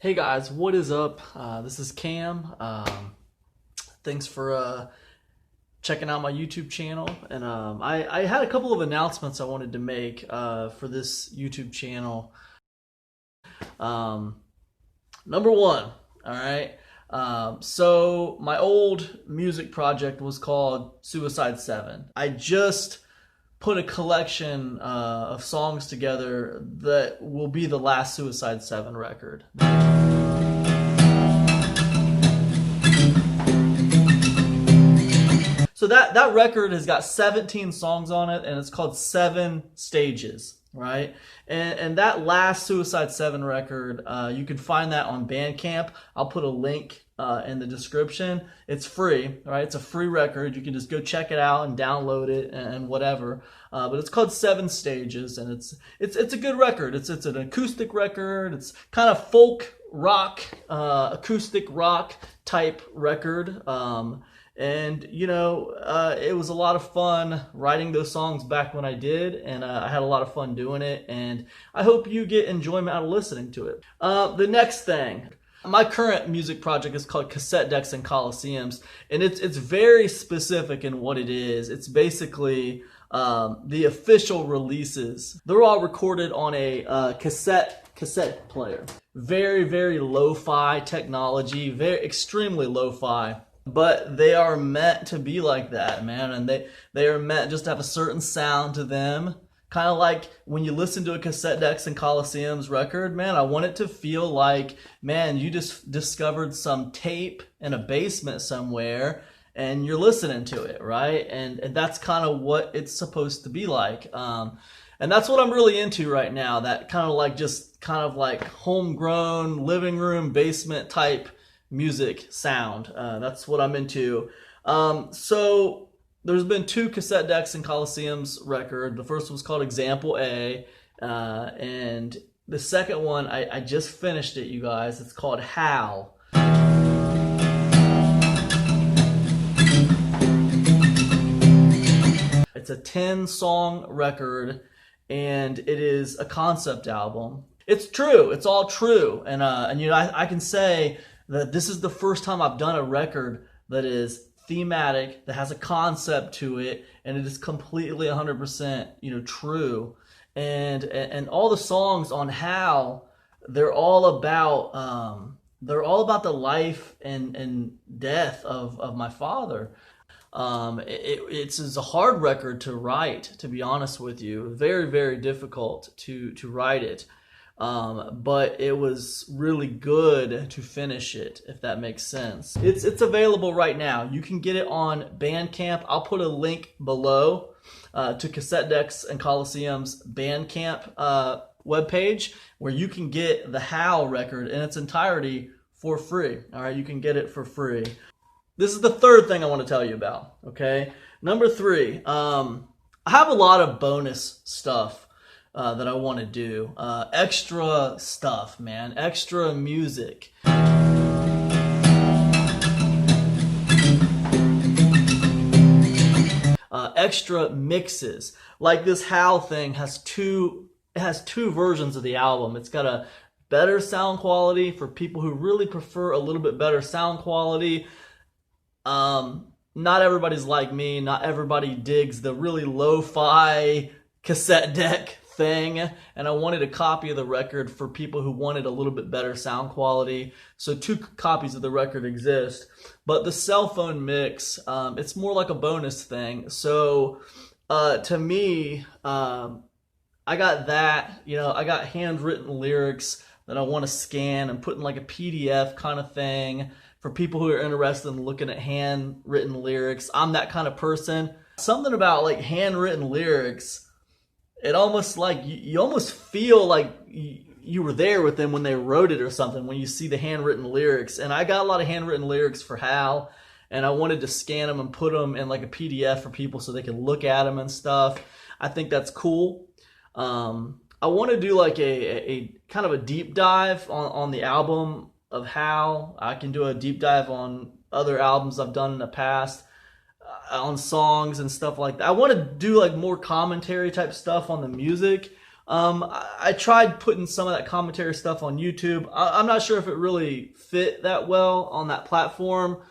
Hey guys, what is up? This is Cam. Thanks for checking out my YouTube channel. And I had a couple of announcements I wanted to make for this YouTube channel. Number one, all right. So my old music project was called Suicide 7. I just put a collection of songs together that will be the last Suicide 7 record. So that record has got 17 songs on it, and it's called Seven Stages, right? And that last Suicide 7 record, you can find that on Bandcamp. I'll put a link in the description. It's free, right? It's a free record. You can just go check it out and download it and whatever. But it's called Seven Stages, and it's a good record. It's an acoustic record. It's kind of folk rock, acoustic rock type record. And it was a lot of fun writing those songs back when I did, and I had a lot of fun doing it, and I hope you get enjoyment out of listening to it. The next thing, my current music project is called Cassette Decks and Coliseums, and it's very specific in what it is. It's basically the official releases. They're all recorded on a cassette player. Very, very lo-fi technology, very extremely lo-fi. But they are meant to be like that, man, and they are meant just to have a certain sound to them. Kind of like when you listen to a Cassette Decks and Coliseums record, man, I want it to feel like, man, you just discovered some tape in a basement somewhere and you're listening to it, right? And that's kind of what it's supposed to be like. And that's what I'm really into right now, that kind of like homegrown living room basement type music sound. That's what I'm into. So there's been two Cassette Decks and Coliseums record. The first was called Example A, and the second one, I just finished it, you guys. It's called How. It's a 10-song record, and it is a concept album. It's true. It's all true. And I can say that this is the first time I've done a record that is thematic, that has a concept to it, and it is completely 100% true. And all the songs on How, they're all about the life and death of my father. It's a hard record to write, to be honest with you. Very, very difficult to write it. But it was really good to finish it, if that makes sense. It's available right now. You can get it on Bandcamp. I'll put a link below to Cassette Decks and Coliseum's Bandcamp webpage, where you can get the How record in its entirety for free. All right, you can get it for free. This is the third thing I want to tell you about, okay? Number 3, I have a lot of bonus stuff that I want to do. Extra stuff, man. Extra music. Extra mixes. Like this How thing has two versions of the album. It's got a better sound quality for people who really prefer a little bit better sound quality. Not everybody's like me. Not everybody digs the really lo-fi cassette deck thing, and I wanted a copy of the record for people who wanted a little bit better sound quality. So 2 copies of the record exist, but the cell phone mix, it's more like a bonus thing. So to me, I got that, I got handwritten lyrics that I want to scan and put in like a PDF kind of thing for people who are interested in looking at handwritten lyrics. I'm that kind of person. Something about like handwritten lyrics, it almost like you almost feel like you were there with them when they wrote it or something when you see the handwritten lyrics. And I got a lot of handwritten lyrics for Hal, and I wanted to scan them and put them in like a PDF for people so they could look at them and stuff. I think that's cool. I want to do like a kind of a deep dive on the album of Hal. I can do a deep dive on other albums I've done in the past, on songs and stuff like that. I want to do like more commentary type stuff on the music. I tried putting some of that commentary stuff on YouTube. I'm not sure if it really fit that well on that platform.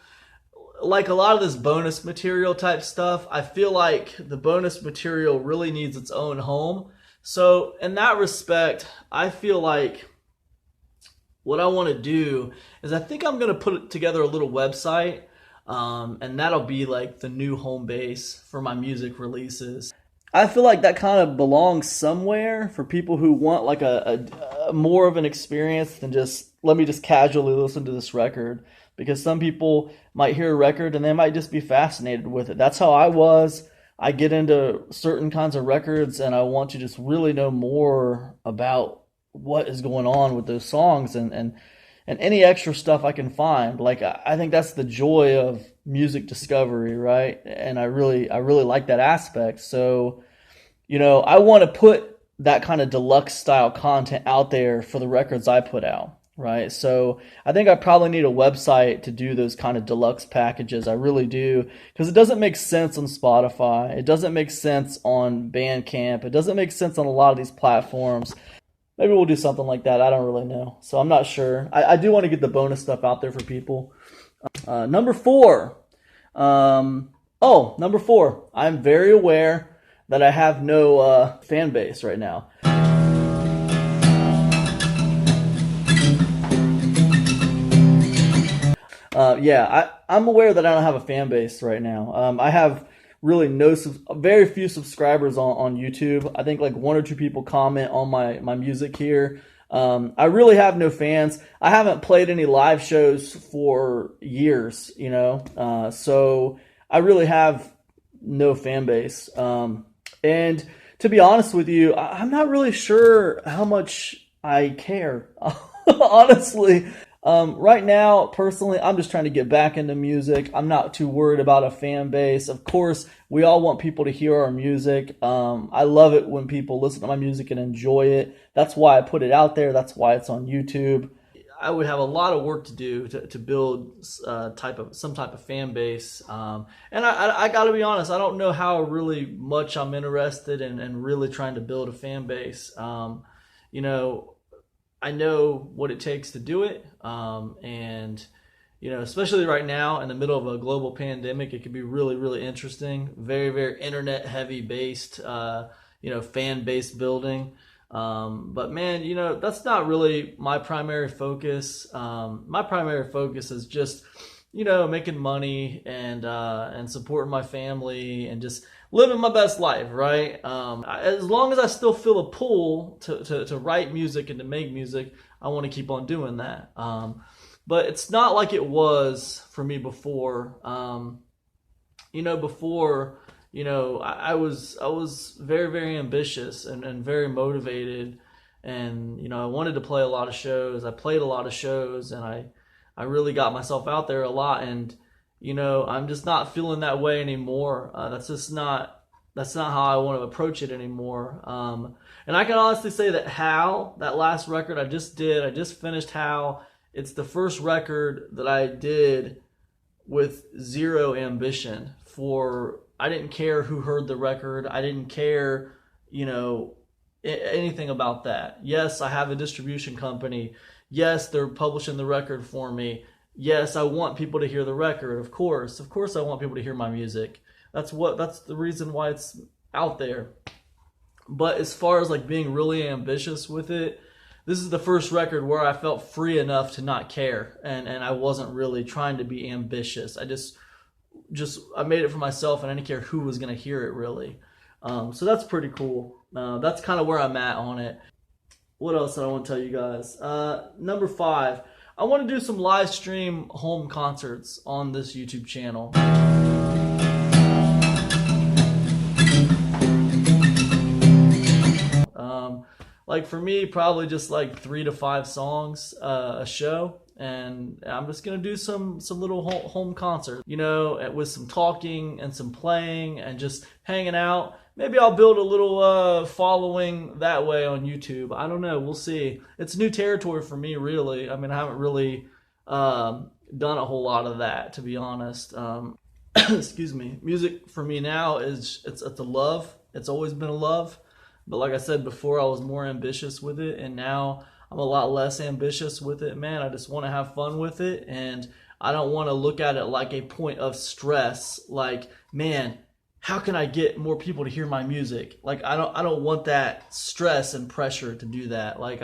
Like a lot of this bonus material type stuff, I feel like the bonus material really needs its own home. So in that respect, I feel like what I want to do is I think I'm going to put together a little website, and that'll be like the new home base for my music releases. I feel like that kind of belongs somewhere for people who want like a more of an experience than just let me just casually listen to this record, because some people might hear a record and they might just be fascinated with it. That's how I was. I get into certain kinds of records and I want to just really know more about what is going on with those songs, and any extra stuff I can find. Like I think that's the joy of music discovery, right? And I really like that aspect. So, I want to put that kind of deluxe style content out there for the records I put out, right? So I think I probably need a website to do those kind of deluxe packages. I really do, because it doesn't make sense on Spotify. It doesn't make sense on Bandcamp. It doesn't make sense on a lot of these platforms. Maybe we'll do something like that. I don't really know. So I'm not sure. I do want to get the bonus stuff out there for people. Number four. Number four. I'm very aware that I have no fan base right now. I'm aware that I don't have a fan base right now. I have really very few subscribers on YouTube. I think like one or two people comment on my music here. I really have no fans. I haven't played any live shows for years, so I really have no fan base. And to be honest with you, I'm not really sure how much I care, honestly. Right now, personally, I'm just trying to get back into music. I'm not too worried about a fan base. Of course, we all want people to hear our music. I love it when people listen to my music and enjoy it. That's why I put it out there. That's why it's on YouTube. I would have a lot of work to do to build some type of fan base. And I got to be honest, I don't know how really much I'm interested in really trying to build a fan base. I know what it takes to do it. And, especially right now in the middle of a global pandemic, it could be really, really interesting. Very, very internet heavy based, fan based building. But man, that's not really my primary focus. My primary focus is just, making money and supporting my family and just living my best life, right? As long as I still feel a pull to write music and to make music, I want to keep on doing that. But it's not like it was for me before. I was very, very ambitious and very motivated, and I wanted to play a lot of shows. I played a lot of shows, and I really got myself out there a lot, and I'm just not feeling that way anymore. That's not how I want to approach it anymore. And I can honestly say that that last record I just finished How. It's the first record that I did with zero ambition. I didn't care who heard the record. I didn't care, anything about that. Yes, I have a distribution company. Yes, they're publishing the record for me. Yes, I want people to hear the record. Of course I want people to hear my music. That's the reason why it's out there. But as far as like being really ambitious with it, this is the first record where I felt free enough to not care, and I wasn't really trying to be ambitious. I made it for myself, and I didn't care who was going to hear it really. So that's pretty cool. That's kind of where I'm at on it. What else did I want to tell you guys? Number 5, I want to do some live stream home concerts on this YouTube channel. Like for me, probably just like 3 to 5 songs a show, and I'm just gonna do some little home concerts, with some talking and some playing and just hanging out. Maybe I'll build a little following that way on YouTube. I don't know. We'll see. It's new territory for me, really. I mean, I haven't really done a whole lot of that, to be honest. Excuse me. Music for me now it's a love. It's always been a love. But like I said before, I was more ambitious with it, and now I'm a lot less ambitious with it, man. I just want to have fun with it, and I don't want to look at it like a point of stress. Like, man, how can I get more people to hear my music? Like, I don't want that stress and pressure to do that. Like,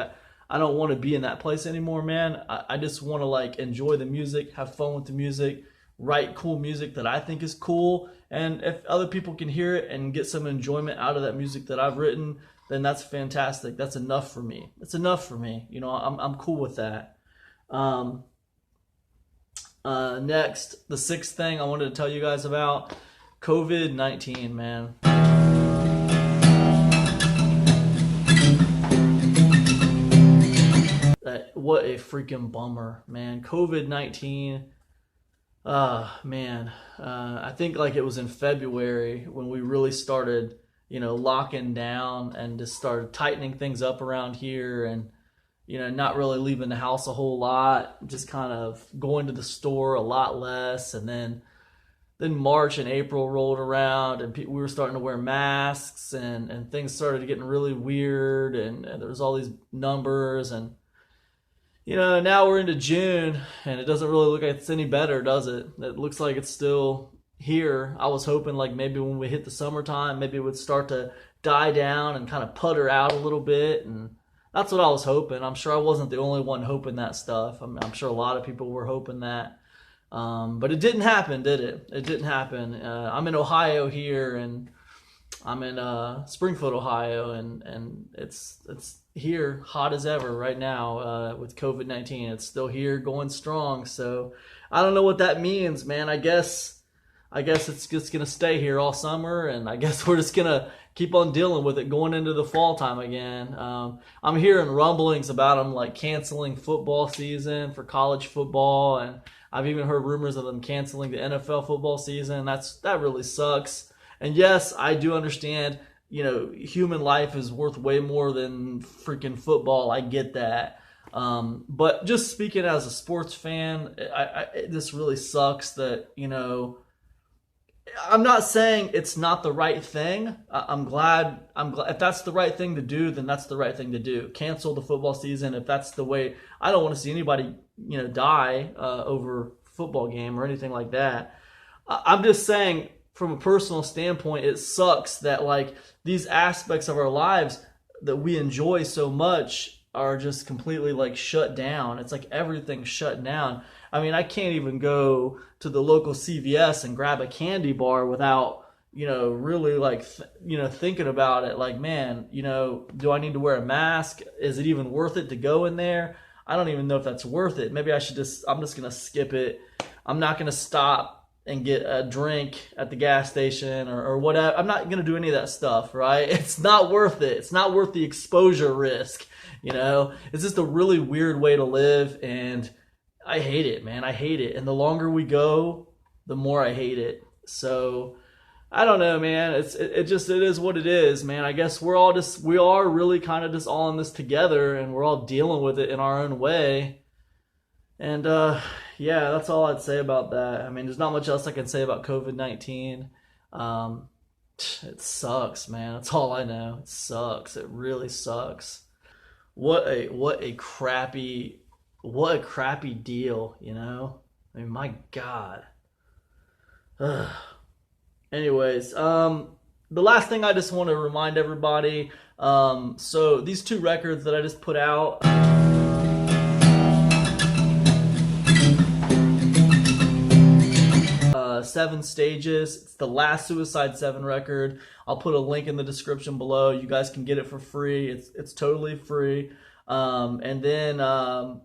I don't want to be in that place anymore, man. I just want to like enjoy the music, have fun with the music, write cool music that I think is cool. And if other people can hear it and get some enjoyment out of that music that I've written, then that's fantastic. That's enough for me. It's enough for me. You know, I'm cool with that. Next, the sixth thing I wanted to tell you guys about, COVID-19, man. What a freaking bummer, man. COVID-19. Man. I think like it was in February when we really started, you know, locking down and just started tightening things up around here, and, you know, not really leaving the house a whole lot, just kind of going to the store a lot less. And then March and April rolled around, and we were starting to wear masks, and things started getting really weird, and there was all these numbers, and, you know, now we're into June, and it doesn't really look like it's any better, does it? It looks like it's still here. I was hoping like maybe when we hit the summertime, maybe it would start to die down and kind of putter out a little bit, and that's what I was hoping. I'm sure I wasn't the only one hoping that stuff. I'm sure a lot of people were hoping that. But it didn't happen, did it? It didn't happen. I'm in Ohio here, and I'm in Springfield, Ohio, and it's here hot as ever right now with COVID-19. It's still here going strong. So I don't know what that means, man. I guess it's just gonna stay here all summer, and I guess we're just gonna keep on dealing with it going into the fall time again. I'm hearing rumblings about them like canceling football season for college football, and I've even heard rumors of them canceling the NFL football season. That really sucks. And yes, I do understand, you know, human life is worth way more than freaking football. I get that. But just speaking as a sports fan, this really sucks that, you know, I'm not saying it's not the right thing. I'm glad if that's the right thing to do, then that's the right thing to do. Cancel the football season if that's the way. I don't want to see anybody, you know, die over football game or anything like that. I'm just saying from a personal standpoint, it sucks that like these aspects of our lives that we enjoy so much are just completely like shut down. It's like everything's shut down. I mean, I can't even go to the local CVS and grab a candy bar without, you know, really like, you know, thinking about it. Like, man, you know, do I need to wear a mask? Is it even worth it to go in there? I don't even know if that's worth it. Maybe I'm just going to skip it. I'm not going to stop and get a drink at the gas station or whatever. I'm not going to do any of that stuff, right? It's not worth it. It's not worth the exposure risk, you know? It's just a really weird way to live, and I hate it, man. I hate it. And the longer we go, the more I hate it. So I don't know, man. It is what it is, man. I guess we are really kind of just all in this together, and we're all dealing with it in our own way. And yeah, that's all I'd say about that. I mean, there's not much else I can say about COVID-19. It sucks, man. That's all I know. It sucks. It really sucks. What a crappy deal, you know? I mean, my God. Ugh. Anyways, the last thing I just want to remind everybody, so these two records that I just put out, 7 Stages. It's the last Suicide 7 record. I'll put a link in the description below. You guys can get it for free. It's totally free. And then the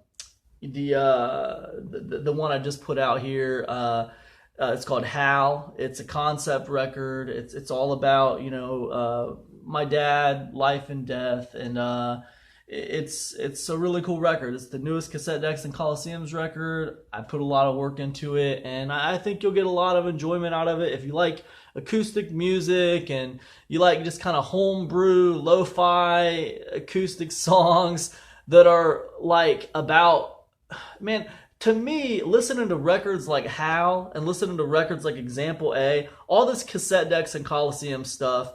one I just put out here, it's called Hal. It's a concept record. It's all about, you know, my dad, life and death, and it's a really cool record. It's the newest Cassette Decks and Coliseums record. I put a lot of work into it, and I think you'll get a lot of enjoyment out of it. If you like acoustic music and you like just kind of homebrew, lo-fi acoustic songs that are like about, man, to me, listening to records like Hal and listening to records like Example A, all this Cassette Decks and Coliseum stuff,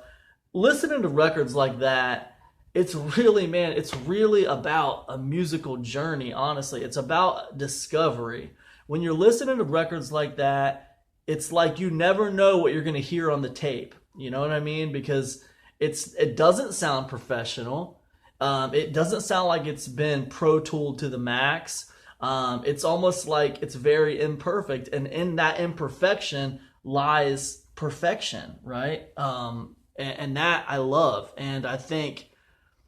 listening to records like that, it's really, man, it's really about a musical journey, honestly. It's about discovery. When you're listening to records like that, it's like you never know what you're going to hear on the tape. You know what I mean? Because it doesn't sound professional. It doesn't sound like it's been pro tooled to the max. It's almost like it's very imperfect, and in that imperfection lies perfection, right? And that I love, and I think,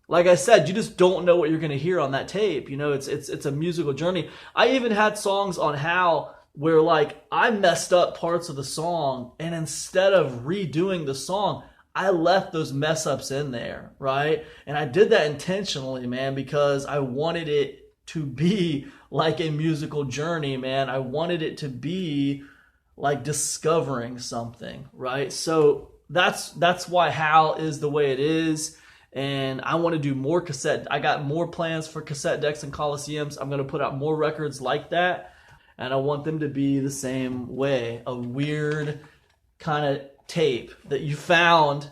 like I said, you just don't know what you're going to hear on that tape. You know, it's a musical journey. I even had songs on How where like I messed up parts of the song, and instead of redoing the song, I left those mess ups in there, right? And I did that intentionally, man, because I wanted it to be like a musical journey, man. I wanted it to be like discovering something, right? So that's why How is the way it is. And I want to do more cassette. I got more plans for cassette decks and Coliseums. I'm going to put out more records like that. And I want them to be the same way. A weird kind of tape that you found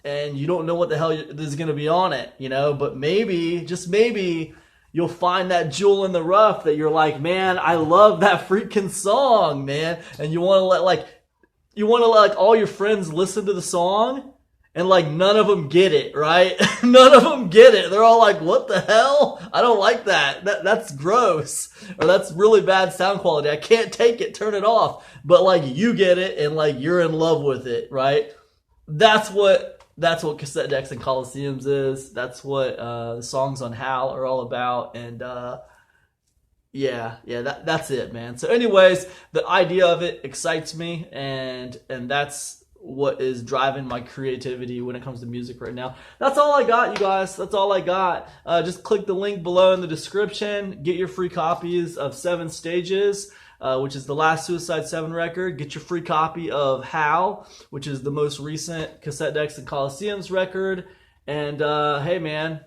and you don't know what the hell is going to be on it, you know? But maybe, just maybe, you'll find that jewel in the rough that you're like, man, I love that freaking song, man. And you want to let all your friends listen to the song. And like none of them get it, right? None of them get it. They're all like, what the hell? I don't like that. That's gross. Or that's really bad sound quality. I can't take it. Turn it off. But like you get it and like you're in love with it, right? That's what Cassette Decks and Coliseums is. That's what the songs on How are all about. And that's it, man. So anyways, the idea of it excites me, and that's what is driving my creativity when it comes to music right now. That's all I got, you guys. That's all I got. Just click the link below in the description. Get your free copies of 7 Stages, which is the last Suicide 7 record. Get your free copy of How, which is the most recent Cassette Decks and Coliseums record. And hey, man,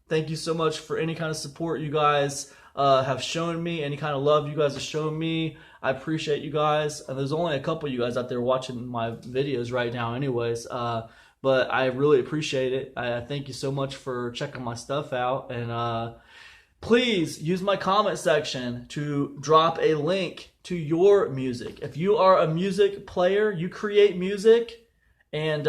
thank you so much for any kind of support you guys have shown me, any kind of love you guys have shown me. I appreciate you guys. And there's only a couple of you guys out there watching my videos right now anyways. But I really appreciate it. I thank you so much for checking my stuff out. And please use my comment section to drop a link to your music. If you are a music player, you create music, and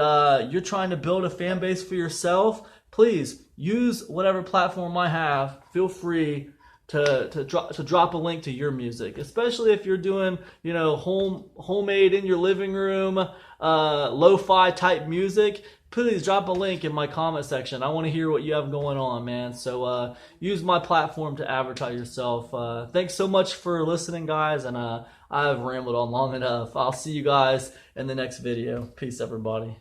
you're trying to build a fan base for yourself, please use whatever platform I have. Feel free to drop a link to your music, especially if you're doing, you know, homemade in your living room, lo-fi type music. Please drop a link in my comment section. I want to hear what you have going on, man. So use my platform to advertise yourself. Thanks so much for listening, guys, and I've rambled on long enough. I'll see you guys in the next video. Peace, everybody.